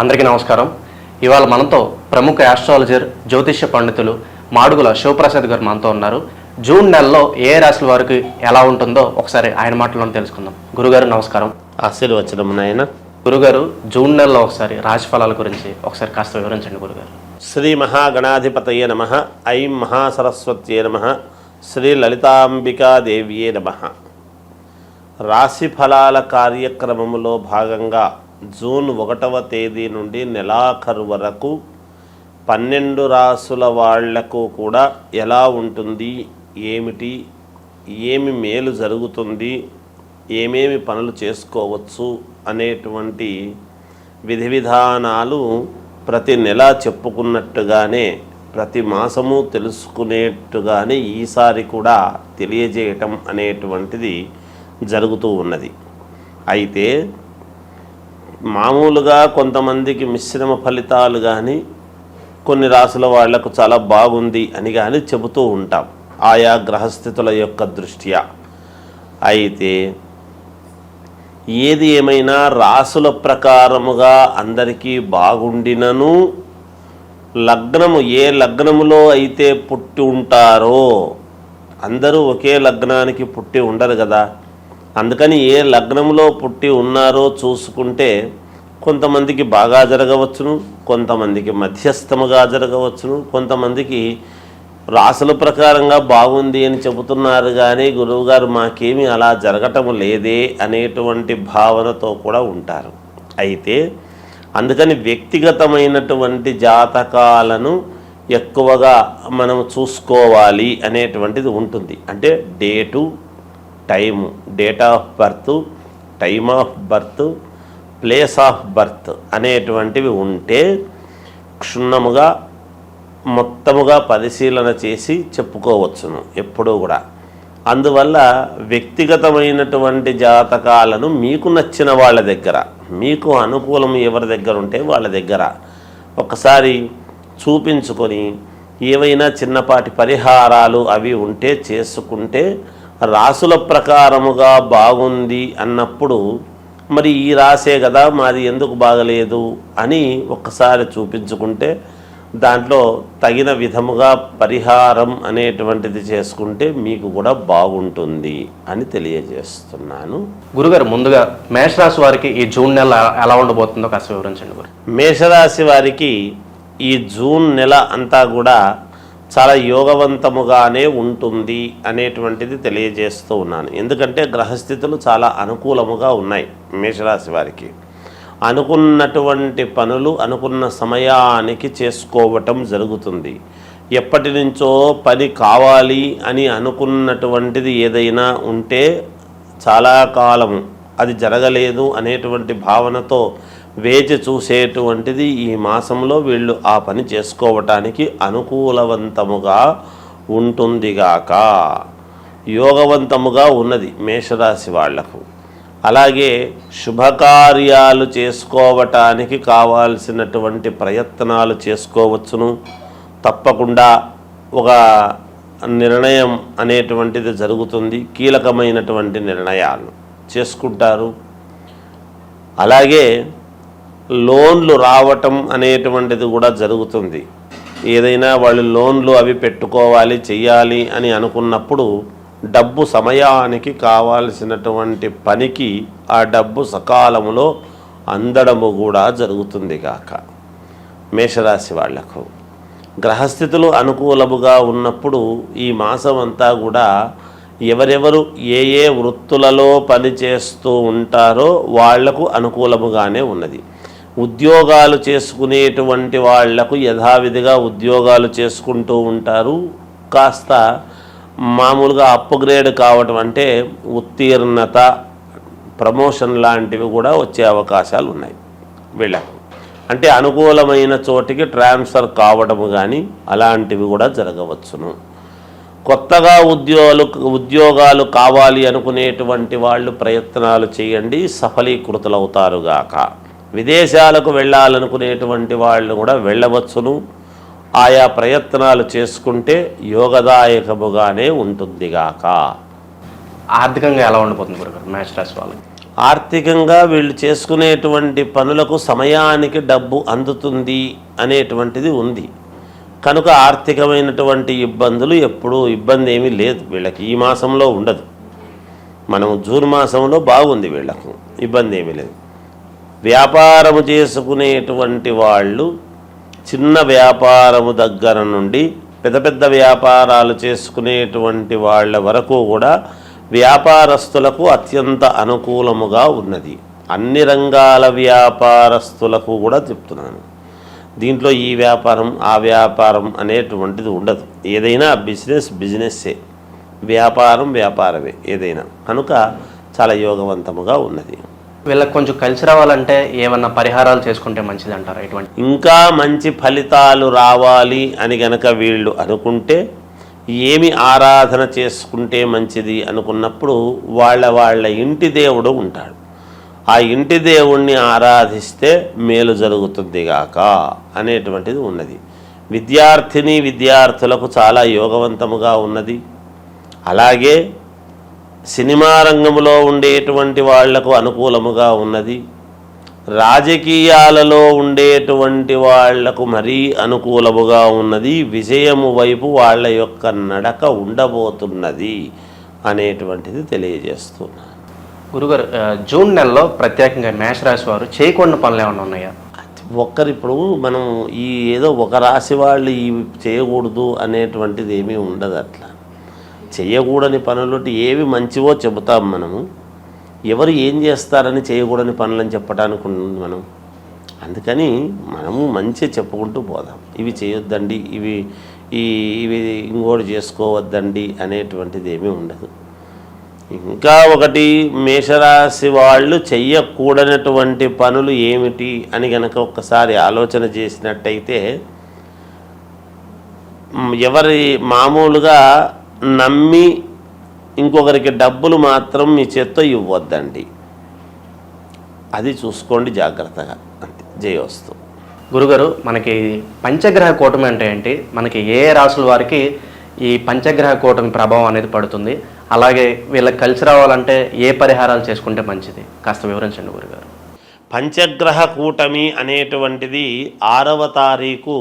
అందరికీ నమస్కారం. ఇవాళ మనతో ప్రముఖ ఆస్ట్రాలజర్ జ్యోతిష్య పండితులు మాడుగుల శివప్రసాద్ గారు మనతో ఉన్నారు. జూన్ నెలలో ఏ రాశుల వారికి ఎలా ఉంటుందో ఒకసారి ఆయన మాటలను తెలుసుకుందాం. గురుగారు నమస్కారం. ఆశీర్వచనం నాయన. గురుగారు, జూన్ నెలలో ఒకసారి రాశి ఫలాల గురించి ఒకసారి కాస్త వివరించండి గురుగారు. శ్రీ మహాగణాధిపతయే నమః. ఐం మహాసరస్వత్యే నమః. శ్రీ లలితాంబికాదేవ్యే నమః. రాశి ఫలాల కార్యక్రమంలో భాగంగా జూన్ 1వ తేదీ నుండి నెలాఖరు వరకు 12 రాసుల వాళ్లకు కూడా ఎలా ఉంటుంది, ఏమిటి, ఏమి మేలు జరుగుతుంది, ఏమేమి పనులు చేసుకోవచ్చు అనేటువంటి విధి విధానాలు ప్రతి నెల చెప్పుకున్నట్టుగానే ప్రతి మాసము తెలుసుకునేట్టుగానే ఈసారి కూడా తెలియజేయటం అనేటువంటిది జరుగుతూ ఉన్నది. అయితే మామూలుగా కొంతమందికి మిశ్రమ ఫలితాలు కానీ కొన్ని రాసుల వాళ్లకు చాలా బాగుంది అని కానీ చెబుతూ ఉంటాం ఆయా గ్రహస్థితుల యొక్క దృష్ట్యా. అయితే ఏది ఏమైనా రాసుల ప్రకారముగా అందరికీ బాగుండినను లగ్నము ఏ లగ్నములో అయితే పుట్టి ఉంటారో, అందరూ ఒకే లగ్నానికి పుట్టి ఉండరు కదా, అందుకని ఏ లగ్నంలో పుట్టి ఉన్నారో చూసుకుంటే కొంతమందికి బాగా జరగవచ్చును, కొంతమందికి మధ్యస్థముగా జరగవచ్చును, కొంతమందికి రాసుల ప్రకారంగా బాగుంది అని చెబుతున్నారు కానీ గురువుగారు మాకేమీ అలా జరగటం లేదే అనేటువంటి భావనతో కూడా ఉంటారు. అయితే అందుకని వ్యక్తిగతమైనటువంటి జాతకాలను ఎక్కువగా మనం చూసుకోవాలి అనేటువంటిది ఉంటుంది. అంటే date, time, date of birth, time of birth, place of birth అనేటువంటివి ఉంటే క్షుణ్ణముగా మొత్తముగా పరిశీలన చేసి చెప్పుకోవచ్చును ఎప్పుడూ కూడా. అందువల్ల వ్యక్తిగతమైనటువంటి జాతకాలను మీకు నచ్చిన వాళ్ళ దగ్గర, మీకు అనుకూలం ఎవరి దగ్గర ఉంటే వాళ్ళ దగ్గర ఒకసారి చూపించుకొని ఏవైనా చిన్నపాటి పరిహారాలు అవి ఉంటే చేసుకుంటే రాసుల ప్రకారముగా బాగుంది అన్నప్పుడు మరి ఈ రాసే కదా మాది ఎందుకు బాగలేదు అని ఒక్కసారి చూపించుకుంటే దాంట్లో తగిన విధముగా పరిహారం అనేటువంటిది చేసుకుంటే మీకు కూడా బాగుంటుంది అని తెలియజేస్తున్నాను. గురుగారు, ముందుగా మేషరాశి వారికి ఈ జూన్ నెల ఎలా ఉండబోతుందో కాస్త వివరించండి గురు. మేషరాశి వారికి ఈ జూన్ నెల అంతా కూడా చాలా యోగవంతముగానే ఉంటుంది అనేటువంటిది తెలియజేస్తూ ఉన్నాను. ఎందుకంటే గ్రహస్థితులు చాలా అనుకూలముగా ఉన్నాయి. మేషరాశి వారికి అనుకున్నటువంటి పనులు అనుకున్న సమయానికి చేసుకోవటం జరుగుతుంది. ఎప్పటి నుంచో పని కావాలి అని అనుకున్నటువంటిది ఏదైనా ఉంటే చాలా కాలము అది జరగలేదు అనేటువంటి భావనతో వేచి చూసేటువంటిది ఈ మాసంలో వీళ్ళు ఆ పని చేసుకోవటానికి అనుకూలవంతముగా ఉంటుందిగాక. యోగవంతముగా ఉన్నది మేషరాశి వాళ్లకు. అలాగే శుభకార్యాలు చేసుకోవటానికి కావాల్సినటువంటి ప్రయత్నాలు చేసుకోవచ్చును. తప్పకుండా ఒక నిర్ణయం అనేటువంటిది జరుగుతుంది. కీలకమైనటువంటి నిర్ణయాలు చేసుకుంటారు. అలాగే లోన్లు రావటం అనేటువంటిది కూడా జరుగుతుంది. ఏదైనా వాళ్ళు లోన్లు అవి పెట్టుకోవాలి చెయ్యాలి అని అనుకున్నప్పుడు డబ్బు సమయానికి కావాల్సినటువంటి పనికి ఆ డబ్బు సకాలంలో అందడము కూడా జరుగుతుంది గాక. మేషరాశి వాళ్లకు గ్రహస్థితులు అనుకూలముగా ఉన్నప్పుడు ఈ మాసం అంతా కూడా ఎవరెవరు ఏ ఏ వృత్తులలో పనిచేస్తూ ఉంటారో వాళ్లకు అనుకూలముగానే ఉన్నది. ఉద్యోగాలు చేసుకునేటువంటి వాళ్లకు యథావిధిగా ఉద్యోగాలు చేసుకుంటూ ఉంటారు. కాస్త మామూలుగా అప్గ్రేడ్ కావటం అంటే ఉత్తీర్ణత, ప్రమోషన్ లాంటివి కూడా వచ్చే అవకాశాలు ఉన్నాయి వీళ్ళకు. అంటే అనుకూలమైన చోటికి ట్రాన్స్ఫర్ కావడము కానీ అలాంటివి కూడా జరగవచ్చును. కొత్తగా ఉద్యోగాలు కావాలి అనుకునేటువంటి వాళ్ళు ప్రయత్నాలు చేయండి, సఫలీకృతులవుతారుగాక. విదేశాలకు వెళ్ళాలనుకునేటువంటి వాళ్ళు కూడా వెళ్ళవచ్చును. ఆయా ప్రయత్నాలు చేసుకుంటే యోగదాయకముగానే ఉంటుందిగాక. ఆర్థికంగా ఎలా ఉండబోతుంది గురుగారు మేషరాశి వాళ్ళకి? ఆర్థికంగా వీళ్ళు చేసుకునేటువంటి పనులకు సమయానికి డబ్బు అందుతుంది అనేటువంటిది ఉంది. కనుక ఆర్థికమైనటువంటి ఇబ్బందులు ఎప్పుడూ ఇబ్బంది ఏమీ లేదు వీళ్ళకి. ఈ మాసంలో ఉండదు. మనం జూన్ మాసంలో బాగుంది, వీళ్ళకు ఇబ్బంది ఏమీ లేదు. వ్యాపారము చేసుకునేటువంటి వాళ్ళు చిన్న వ్యాపారము దగ్గర నుండి పెద్ద పెద్ద వ్యాపారాలు చేసుకునేటువంటి వాళ్ళ వరకు కూడా వ్యాపారస్తులకు అత్యంత అనుకూలముగా ఉన్నది. అన్ని రంగాల వ్యాపారస్తులకు కూడా చెప్తున్నాను. దీంట్లో ఈ వ్యాపారం ఆ వ్యాపారం అనేటువంటిది ఉండదు. ఏదైనా బిజినెస్సే, వ్యాపారం వ్యాపారమే ఏదైనా. కనుక చాలా యోగవంతముగా ఉన్నది. వీళ్ళకి కొంచెం కలిసి రావాలంటే ఏమన్నా పరిహారాలు చేసుకుంటే మంచిది అంటారా? ఇటువంటి ఇంకా మంచి ఫలితాలు రావాలి అని గనక వీళ్ళు అనుకుంటే ఏమి ఆరాధన చేసుకుంటే మంచిది అనుకున్నప్పుడు వాళ్ళ ఇంటి దేవుడు ఉంటాడు. ఆ ఇంటి దేవుణ్ణి ఆరాధిస్తే మేలు జరుగుతుంది గాక అనేటువంటిది ఉన్నది. విద్యార్థులకు చాలా యోగవంతముగా ఉన్నది. అలాగే సినిమా రంగంలో ఉండేటువంటి వాళ్లకు అనుకూలముగా ఉన్నది. రాజకీయాలలో ఉండేటువంటి వాళ్లకు మరీ అనుకూలముగా ఉన్నది. విజయము వైపు వాళ్ళ యొక్క నడక ఉండబోతున్నది అనేటువంటిది తెలియజేస్తున్నాను. గురుగారు, జూన్ నెలలో ప్రత్యేకంగా మేషరాశి వారు చేయకూడని పనులు ఏమైనా ఉన్నాయా? ఇప్పుడు మనం ఈ ఏదో ఒక రాశి వాళ్ళు ఇవి చేయకూడదు అనేటువంటిది ఏమీ ఉండదు. అట్లా చేయకూడని పనులు ఏవి మంచివో చెబుతాం మనము. ఎవరు ఏం చేస్తారని చేయకూడని పనులని చెప్పడానికి మనం. అందుకని మనము మంచి చెప్పుకుంటూ పోదాం. ఇవి చేయొద్దండి, ఇవి ఇంకోటి చేసుకోవద్దండి అనేటువంటిది ఏమీ ఉండదు. ఇంకా ఒకటి, మేషరాశి వాళ్ళు చెయ్యకూడనటువంటి పనులు ఏమిటి అని గనక ఒక్కసారి ఆలోచన చేసినట్టయితే, ఎవరి మామూలుగా నమ్మి ఇంకొకరికి డబ్బులు మాత్రం మీ చేత్తో ఇవ్వద్దండి. అది చూసుకోండి జాగ్రత్తగా. అంతే. జయోస్తు. గురుగారు, మనకి పంచగ్రహ కూటమి అంటే ఏంటి? మనకి ఏ రాసుల వారికి ఈ పంచగ్రహ కూటమి ప్రభావం అనేది పడుతుంది? అలాగే వీళ్ళకి కలిసి రావాలంటే ఏ పరిహారాలు చేసుకుంటే మంచిది? కాస్త వివరించండి గురుగారు. పంచగ్రహ కూటమి అనేటువంటిది 6వ తారీఖు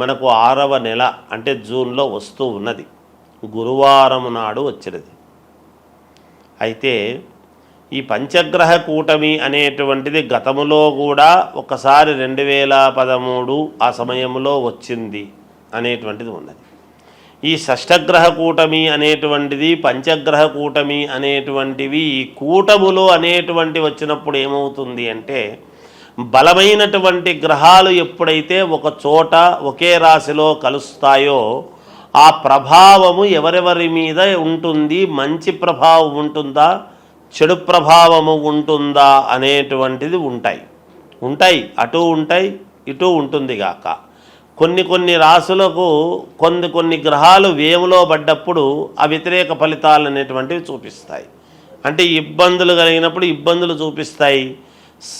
మనకు 6వ నెల అంటే జూన్లో వస్తూ ఉన్నది. గురువారం నాడు వచ్చినది. అయితే ఈ పంచగ్రహ కూటమి అనేటువంటిది గతములో కూడా ఒకసారి 2013 ఆ సమయంలో వచ్చింది అనేటువంటిది ఉన్నది. ఈ షష్టగ్రహ కూటమి అనేటువంటిది, పంచగ్రహ కూటమి అనేటువంటివి ఈ కూటములు అనేటువంటి వచ్చినప్పుడు ఏమవుతుంది అంటే, బలమైనటువంటి గ్రహాలు ఎప్పుడైతే ఒక చోట ఒకే రాశిలో కలుస్తాయో ఆ ప్రభావము ఎవరెవరి మీద ఉంటుంది, మంచి ప్రభావం ఉంటుందా, చెడు ప్రభావము ఉంటుందా అనేటువంటిది ఉంటాయి. అటు ఉంటాయి, ఇటు ఉంటుంది గాక. కొన్ని రాసులకు కొన్ని గ్రహాలు వేములో పడ్డప్పుడు ఆ వ్యతిరేక ఫలితాలు అనేటువంటివి చూపిస్తాయి. అంటే ఇబ్బందులు కలిగినప్పుడు ఇబ్బందులు చూపిస్తాయి.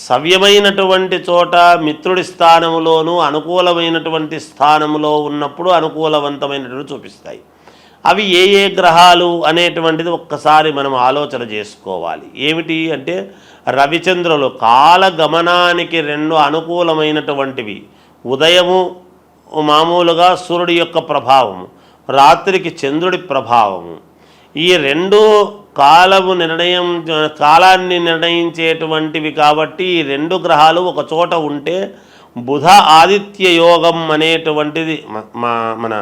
సవ్యమైనటువంటి చోట మిత్రుడి స్థానములోనూ అనుకూలమైనటువంటి స్థానంలో ఉన్నప్పుడు అనుకూలవంతమైనటువంటి చూపిస్తాయి. అవి ఏ గ్రహాలు అనేటువంటిది ఒక్కసారి మనం ఆలోచన చేసుకోవాలి. ఏమిటి అంటే, రవిచంద్రులు కాలగమనానికి 2 అనుకూలమైనటువంటివి. ఉదయము మామూలుగా సూర్యుడి యొక్క ప్రభావము, రాత్రికి చంద్రుడి ప్రభావము. ఈ 2 కాలాన్ని నిర్ణయించేటువంటివి కాబట్టి ఈ 2 గ్రహాలు ఒక చోట ఉంటే బుధ ఆదిత్య యోగం అనేటువంటిది మన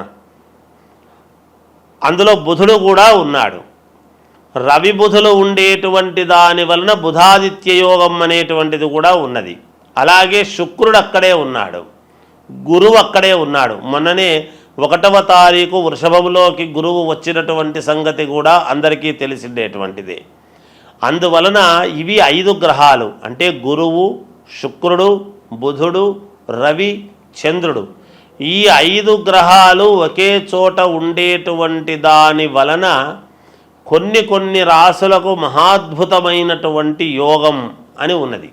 అందులో బుధుడు కూడా ఉన్నాడు. రవి బుధులు ఉండేటువంటి దాని వలన బుధాదిత్య యోగం అనేటువంటిది కూడా ఉన్నది. అలాగే శుక్రుడు అక్కడే ఉన్నాడు, గురువు అక్కడే ఉన్నాడు. మొన్ననే 1వ తారీఖు వృషభంలోకి గురువు వచ్చినటువంటి సంగతి కూడా అందరికీ తెలిసిండేటువంటిదే. అందువలన ఇవి 5 గ్రహాలు అంటే గురువు, శుక్రుడు, బుధుడు, రవి, చంద్రుడు. ఈ 5 గ్రహాలు ఒకే చోట ఉండేటువంటి దాని వలన కొన్ని రాసులకు మహాద్భుతమైనటువంటి యోగం అని ఉన్నది.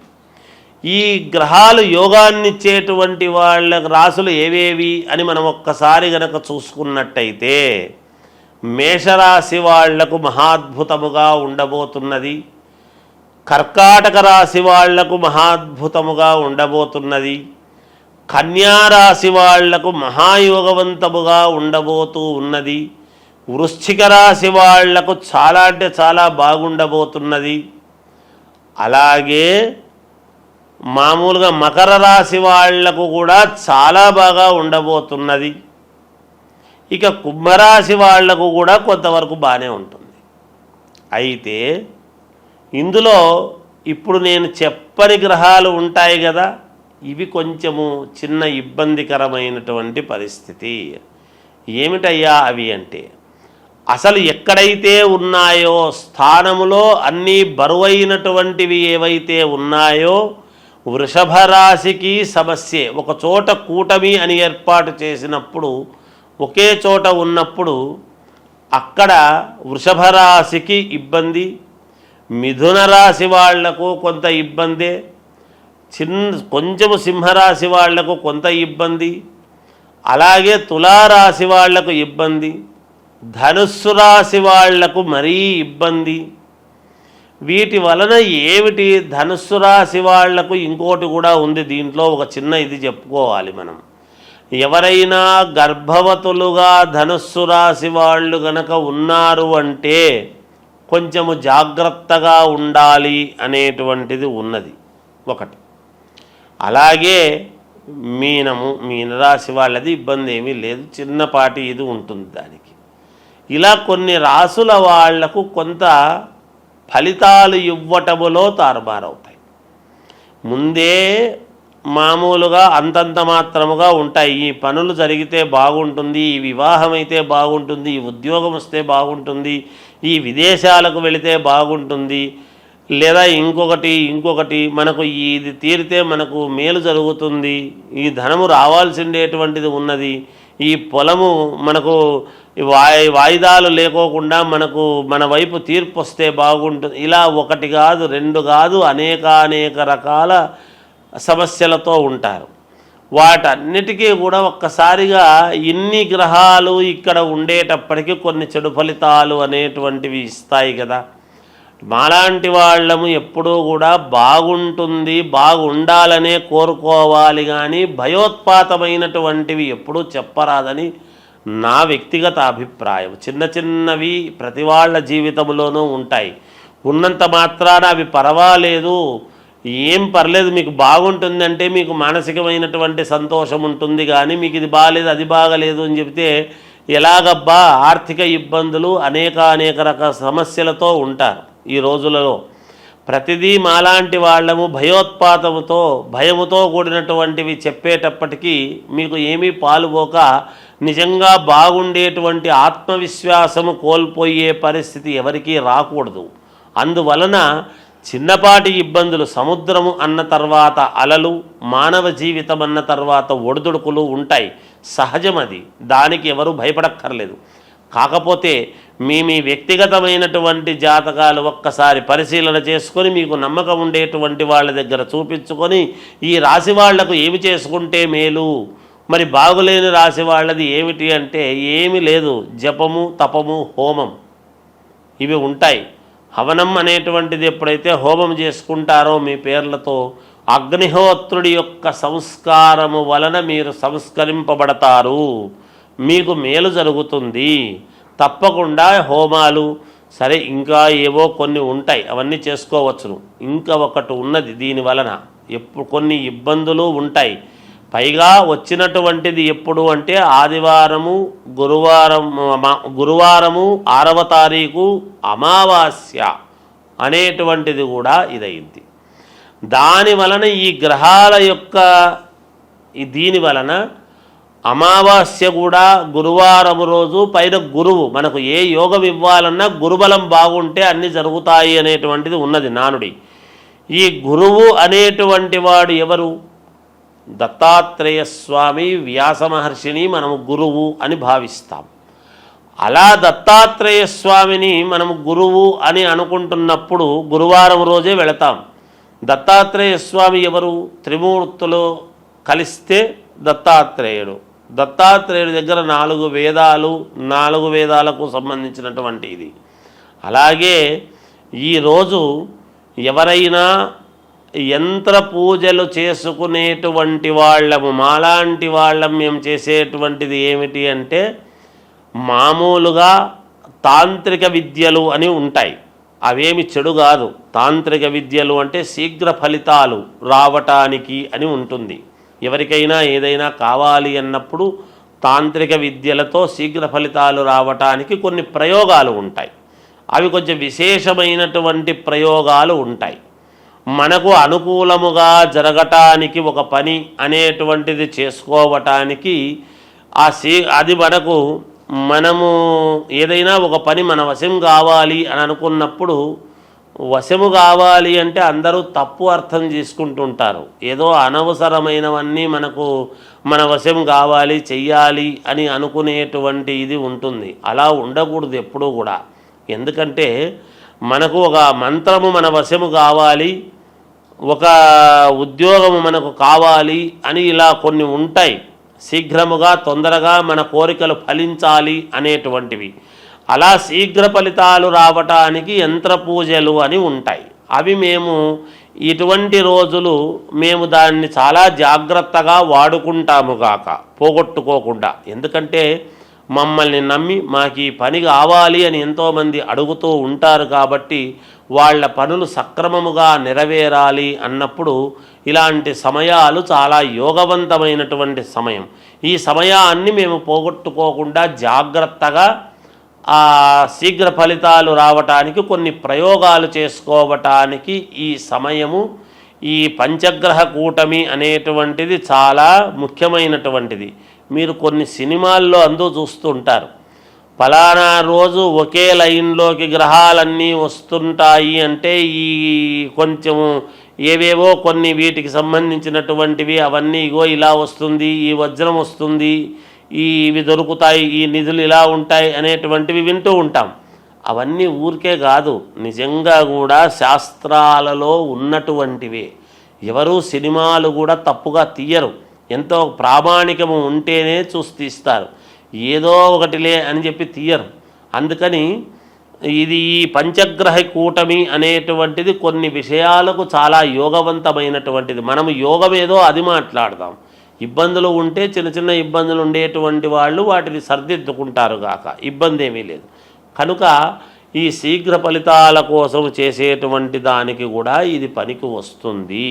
ఈ గ్రహాలు యోగాన్నిచ్చేటువంటి వాళ్ళ రాసులు ఏవేవి అని మనం ఒక్కసారి గనక చూసుకున్నట్టయితే, మేషరాశి వాళ్లకు మహాద్భుతముగా ఉండబోతున్నది. కర్కాటక రాశి వాళ్లకు మహాద్భుతముగా ఉండబోతున్నది. కన్యా రాశి వాళ్లకు మహాయోగవంతముగా ఉండబోతూ ఉన్నది. వృశ్చిక రాశి వాళ్లకు చాలా అంటే చాలా బాగుండబోతున్నది. అలాగే మామూలుగా మకర రాశి వాళ్లకు కూడా చాలా బాగా ఉండబోతున్నది. ఇక కుంభరాశి వాళ్లకు కూడా కొంతవరకు బాగానే ఉంటుంది. అయితే ఇందులో ఇప్పుడు నేను చెప్పని గ్రహాలు ఉంటాయి కదా, ఇవి కొంచెము చిన్న ఇబ్బందికరమైనటువంటి పరిస్థితి. ఏమిటయ్యా అవి అంటే, అసలు ఎక్కడైతే ఉన్నాయో స్థానములో అన్నీ బరువైనటువంటివి ఏవైతే ఉన్నాయో వృషభ రాశికి సమస్యే. ఒక చోట కూటమి అని ఏర్పాటు చేసినప్పుడు, ఒకే చోట ఉన్నప్పుడు అక్కడ వృషభ రాశికి ఇబ్బంది, మిథున రాశి వాళ్లకు కొంత ఇబ్బందే, కొంచెము సింహరాశి వాళ్లకు కొంత ఇబ్బంది, అలాగే తులారాశి వాళ్లకు ఇబ్బంది, ధనుస్సు రాశి వాళ్లకు మరీ ఇబ్బంది. వీటి వలన ఏమిటి, ధనుస్సు రాశి వాళ్లకు ఇంకోటి కూడా ఉంది. దీంట్లో ఒక చిన్న ఇది చెప్పుకోవాలి మనం. ఎవరైనా గర్భవతులుగా ధనుస్సు రాశి వాళ్ళు గనక ఉన్నారు అంటే కొంచెము జాగ్రత్తగా ఉండాలి అనేటువంటిది ఉన్నది ఒకటి. అలాగే మీనరాశి వాళ్ళది ఇబ్బంది ఏమీ లేదు, చిన్నపాటి ఇది ఉంటుంది దానికి. ఇలా కొన్ని రాసుల వాళ్లకు కొంత ఫలితాలు ఇవ్వటములో తారుమారవుతాయి. ముందే మామూలుగా అంతంత మాత్రముగా ఉంటాయి. ఈ పనులు జరిగితే బాగుంటుంది, ఈ వివాహం అయితే బాగుంటుంది, ఈ ఉద్యోగం వస్తే బాగుంటుంది, ఈ విదేశాలకు వెళితే బాగుంటుంది, లేదా ఇంకొకటి మనకు ఇది తీరితే మనకు మేలు జరుగుతుంది, ఈ ధనము రావాల్సిండేటువంటిది ఉన్నది, ఈ పొలము మనకు వాయిదాలు లేకోకుండా మనకు మన వైపు తీర్పు వస్తే బాగుంటుంది. ఇలా ఒకటి కాదు, రెండు కాదు, అనేక రకాల సమస్యలతో ఉంటారు. వాటన్నిటికీ కూడా ఒక్కసారిగా ఇన్ని గ్రహాలు ఇక్కడ ఉండేటప్పటికీ కొన్ని చెడు ఫలితాలు అనేటువంటివి ఇస్తాయి కదా. మాలాంటి వాళ్ళము ఎప్పుడూ కూడా బాగుంటుంది, బాగుండాలనే కోరుకోవాలి, కానీ భయోత్పాతమైనటువంటివి ఎప్పుడూ చెప్పరాదని నా వ్యక్తిగత అభిప్రాయం. చిన్నవి ప్రతి వాళ్ళ జీవితంలోనూ ఉంటాయి. ఉన్నంత మాత్రాన అవి పర్వాలేదు, ఏం పర్లేదు, మీకు బాగుంటుంది అంటే మీకు మానసికమైనటువంటి సంతోషం ఉంటుంది. కానీ మీకు ఇది బాగాలేదు, అది బాగలేదు అని చెబితే ఎలాగబ్బా, ఆర్థిక ఇబ్బందులు అనేక రకాల సమస్యలతో ఉంటారు ఈ రోజులలో. ప్రతిదీ మాలాంటి వాళ్ళము భయముతో కూడినటువంటివి చెప్పేటప్పటికీ మీకు ఏమీ పాలుపోక నిజంగా బాగుండేటువంటి ఆత్మవిశ్వాసము కోల్పోయే పరిస్థితి ఎవరికీ రాకూడదు. అందువలన చిన్నపాటి ఇబ్బందులు, సముద్రము అన్న తర్వాత అలలు, మానవ జీవితం అన్న తర్వాత ఒడిదుడుకులు ఉంటాయి, సహజం అది. దానికి ఎవరు భయపడక్కర్లేదు. కాకపోతే మీ వ్యక్తిగతమైనటువంటి జాతకాలు ఒక్కసారి పరిశీలన చేసుకొని మీకు నమ్మకం ఉండేటువంటి వాళ్ళ దగ్గర చూపించుకొని ఈ రాశి వాళ్లకు ఏమి చేసుకుంటే మేలు, మరి బాగులేని రాశి వాళ్ళది ఏమిటి అంటే ఏమీ లేదు, జపము, తపము, హోమం ఇవి ఉంటాయి. హవనం అనేటువంటిది ఎప్పుడైతే హోమం చేసుకుంటారో మీ పేర్లతో, అగ్నిహోత్రుడి యొక్క సంస్కారము వలన మీరు సంస్కరింపబడతారు, మీకు మేలు జరుగుతుంది. తప్పకుండా హోమాలు సరే, ఇంకా ఏవో కొన్ని ఉంటాయి, అవన్నీ చేసుకోవచ్చును. ఇంకా ఒకటి ఉన్నది, దీని వలన కొన్ని ఇబ్బందులు ఉంటాయి. పైగా వచ్చినటువంటిది ఎప్పుడు అంటే ఆదివారము, గురువారము 6వ తారీఖు అమావాస్య అనేటువంటిది కూడా ఇదైంది. దాని వలన ఈ గ్రహాల యొక్క దీని వలన అమావాస్య కూడా గురువారం రోజు, పైన గురువు, మనకు ఏ యోగం ఇవ్వాలన్నా గురుబలం బాగుంటే అన్నీ జరుగుతాయి అనేటువంటిది ఉన్నది నానుడి. ఈ గురువు అనేటువంటి వాడు ఎవరు? దత్తాత్రేయ స్వామి, వ్యాస మహర్షిని మనము గురువు అని భావిస్తాం. అలా దత్తాత్రేయ స్వామిని మనము గురువు అని అనుకుంటున్నప్పుడు గురువారం రోజే వెళతాం. దత్తాత్రేయ స్వామి ఎవరు? త్రిమూర్తులు కలిస్తే దత్తాత్రేయుడి దగ్గర 4 వేదాలు, 4 వేదాలకు సంబంధించినటువంటి ఇది. అలాగే ఈరోజు ఎవరైనా యంత్ర పూజలు చేసుకునేటువంటి వాళ్ళము, మాలాంటి వాళ్ళం మేము చేసేటువంటిది ఏమిటి అంటే మామూలుగా తాంత్రిక విద్యలు అని ఉంటాయి. అవేమి చెడు కాదు. తాంత్రిక విద్యలు అంటే శీఘ్ర ఫలితాలు రావటానికి అని ఉంటుంది. ఎవరికైనా ఏదైనా కావాలి అన్నప్పుడు తాంత్రిక విద్యలతో శీఘ్ర ఫలితాలు రావటానికి కొన్ని ప్రయోగాలు ఉంటాయి. అవి కొంచెం విశేషమైనటువంటి ప్రయోగాలు ఉంటాయి. మనకు అనుకూలముగా జరగటానికి ఒక పని అనేటువంటిది చేసుకోవటానికి అది మనము ఏదైనా ఒక పని మన వశం కావాలి అని అనుకున్నప్పుడు, వశము కావాలి అంటే అందరూ తప్పు అర్థం చేసుకుంటుంటారు. ఏదో అనవసరమైనవన్నీ మన వశం కావాలి చెయ్యాలి అని అనుకునేటువంటి ఇది ఉంటుంది. అలా ఉండకూడదు ఎప్పుడూ కూడా. ఎందుకంటే మనకు ఒక మంత్రము మన వశము కావాలి, ఒక ఉద్యోగము మనకు కావాలి అని ఇలా కొన్ని ఉంటాయి. శీఘ్రముగా తొందరగా మన కోరికలు ఫలించాలి అనేటువంటివి. అలా శీఘ్ర ఫలితాలు రావటానికి యంత్ర పూజలు అని ఉంటాయి. అవి మేము ఇటువంటి రోజులు మేము దాన్ని చాలా జాగ్రత్తగా వాడుకుంటాము గాక, పోగొట్టుకోకుండా. ఎందుకంటే మమ్మల్ని నమ్మి మాకు ఈ పని కావాలి అని ఎంతోమంది అడుగుతూ ఉంటారు కాబట్టి వాళ్ళ పనులు సక్రమముగా నెరవేరాలి అన్నప్పుడు ఇలాంటి సమయాలు చాలా యోగవంతమైనటువంటి సమయం. ఈ సమయాన్ని మేము పోగొట్టుకోకుండా జాగ్రత్తగా శీఘ్ర ఫలితాలు రావటానికి కొన్ని ప్రయోగాలు చేసుకోవటానికి ఈ సమయము, ఈ పంచగ్రహ కూటమి అనేటువంటిది చాలా ముఖ్యమైనటువంటిది. మీరు కొన్ని సినిమాల్లో చూస్తుంటారు, ఫలానా రోజు ఒకే లైన్లోకి గ్రహాలన్నీ వస్తుంటాయి అంటే ఈ కొంచెము ఏవేవో కొన్ని వీటికి సంబంధించినటువంటివి అవన్నీ ఇగో ఇలా వస్తుంది, ఈ వజ్రం వస్తుంది, ఇవి దొరుకుతాయి, ఈ నిధులు ఇలా ఉంటాయి అనేటువంటివి వింటూ ఉంటాం. అవన్నీ ఊరికే కాదు, నిజంగా కూడా శాస్త్రాలలో ఉన్నటువంటివే. ఎవరు సినిమాలు కూడా తప్పుగా తీయరు. ఎంతో ప్రామాణికము ఉంటేనే చూసి తీస్తారు, ఏదో ఒకటిలే అని చెప్పి తీయరు. అందుకని ఇది ఈ పంచగ్రహ కూటమి అనేటువంటిది కొన్ని విషయాలకు చాలా యోగవంతమైనటువంటిది. మనము యోగం ఏదో అది మాట్లాడదాం. ఇబ్బందులు ఉంటే చిన్న చిన్న ఇబ్బందులు ఉండేటువంటి వాళ్ళు వాటిని సర్దిద్దుకుంటారు గాక, ఇబ్బంది ఏమీ లేదు. కనుక ఈ శీఘ్ర ఫలితాల కోసం చేసేటువంటి దానికి కూడా ఇది పనికి వస్తుంది.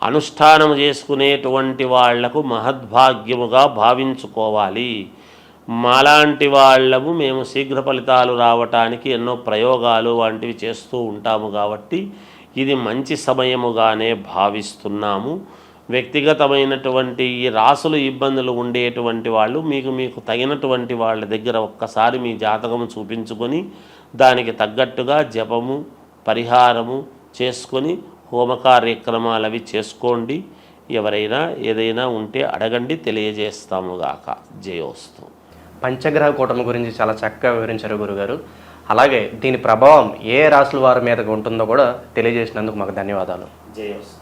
అనుష్ఠానం చేసుకునేటువంటి వాళ్లకు మహద్భాగ్యముగా భావించుకోవాలి. మాలాంటి వాళ్ళము మేము శీఘ్ర ఫలితాలు రావటానికి ఎన్నో ప్రయోగాలు వంటివి చేస్తూ ఉంటాము కాబట్టి ఇది మంచి సమయముగానే భావిస్తున్నాము. వ్యక్తిగతమైనటువంటి ఈ రాసులు ఇబ్బందులు ఉండేటువంటి వాళ్ళు మీకు తగినటువంటి వాళ్ళ దగ్గర ఒక్కసారి మీ జాతకము చూపించుకొని దానికి తగ్గట్టుగా జపము పరిహారము చేసుకొని హోమ కార్యక్రమాలు అవి చేసుకోండి. ఎవరైనా ఏదైనా ఉంటే అడగండి, తెలియజేస్తాముగాక. జయోస్తు. పంచగ్రహ కూటమి గురించి చాలా చక్కగా వివరించారు గురుగారు. అలాగే దీని ప్రభావం ఏ రాశుల వారి మీద ఉంటుందో కూడా తెలియజేసినందుకు మాకు ధన్యవాదాలు. జయోస్తు.